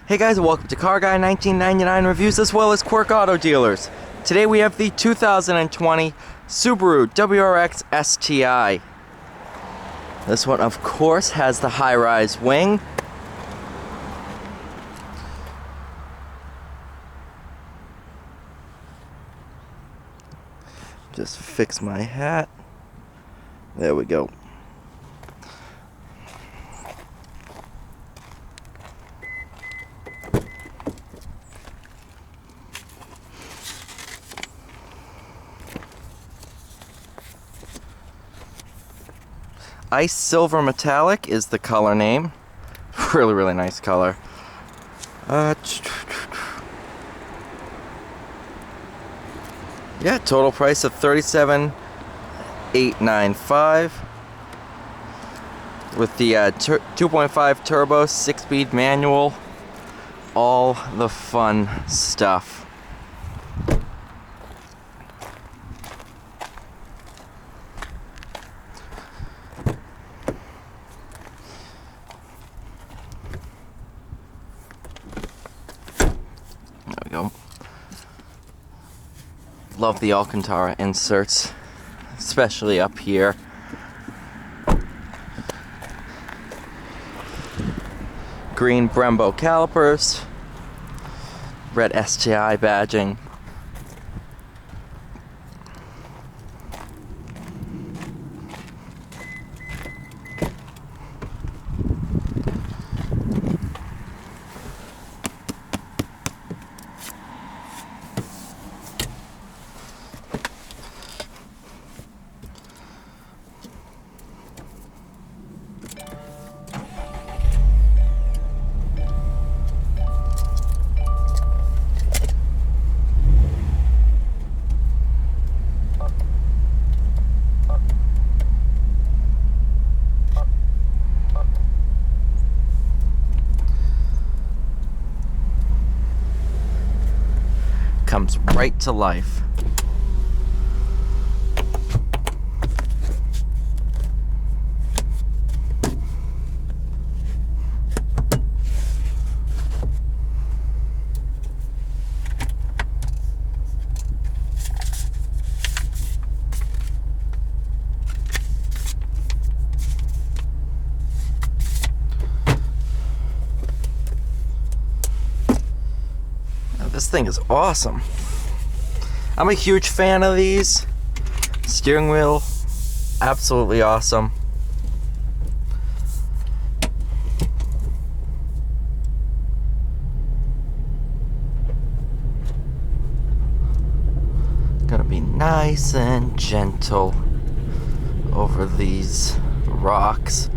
Hey guys, welcome to Car Guy 1999 Reviews as well as Quirk Auto Dealers. Today we have the 2020 Subaru WRX STI. This one, of course, has the high-rise wing. Just fix my hat. There we go. Ice Silver Metallic is the color name. Really nice color. Yeah, total price of $37,895 with the 2.5 turbo, 6-speed manual, all the fun stuff. There we go. Love the Alcantara inserts, especially up here. Green Brembo calipers, red STI badging. Comes right to life. This thing is awesome. I'm a huge fan of these. Steering wheel, absolutely awesome. Gonna be nice and gentle over these rocks.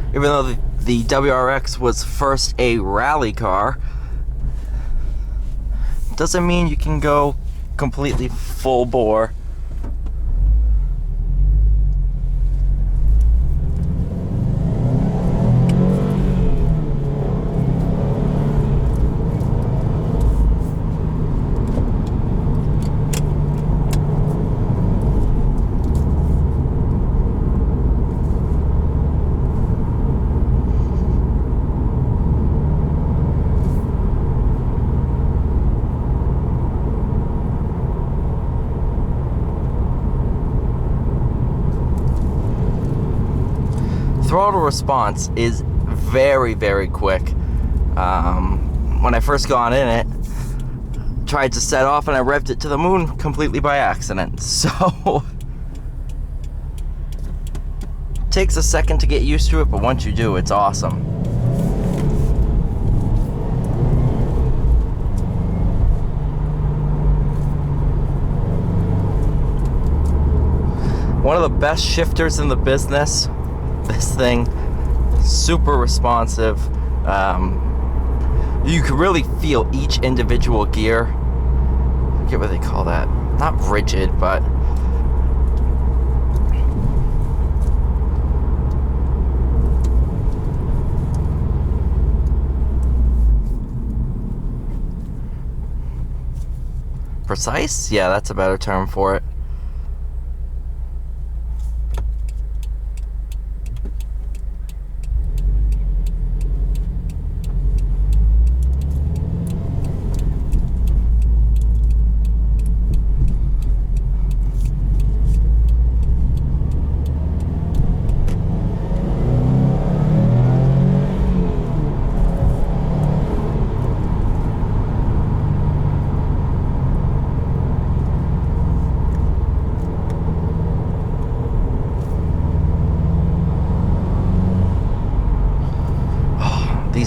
Even though the WRX was first a rally car, doesn't mean you can go completely full bore. Throttle response is very quick. When I first got in it, tried to set off and I revved it to the moon completely by accident. So takes a second to get used to it, but once you do, it's awesome. One of the best shifters in the business. This thing, super responsive. You can really feel each individual gear. I forget what they call that. Not rigid, but precise? Yeah, that's a better term for it.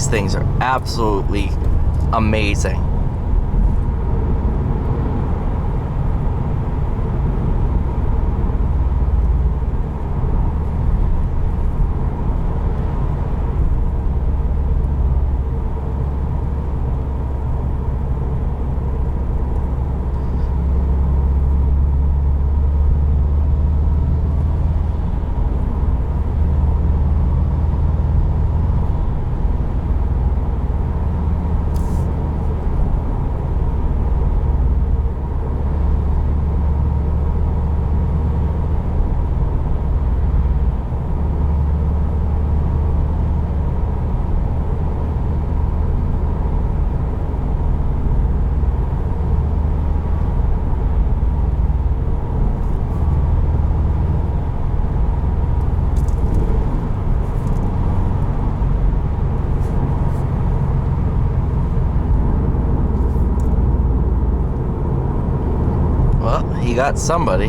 These things are absolutely amazing. Well, he got somebody.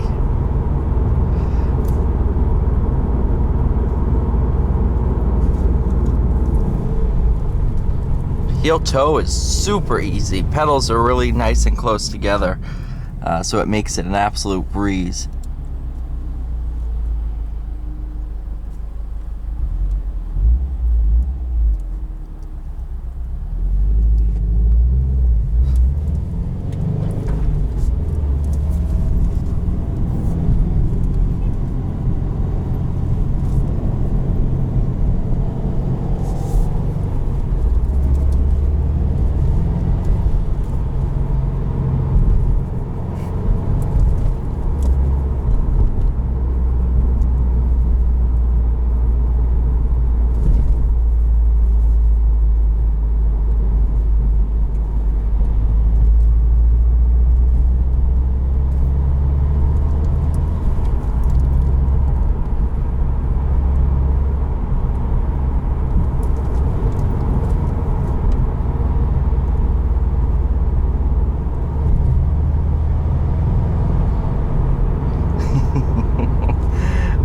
Heel toe is super easy. Pedals are really nice and close together, so it makes it an absolute breeze.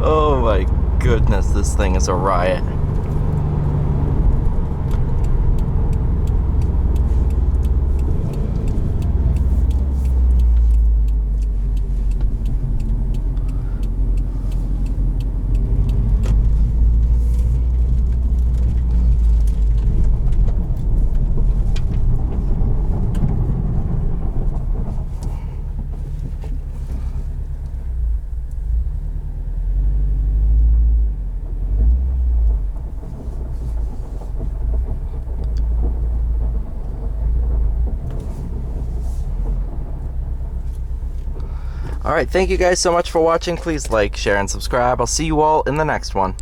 Oh my goodness, this thing is a riot. Alright, thank you guys so much for watching. Please like, share, and subscribe. I'll see you all in the next one.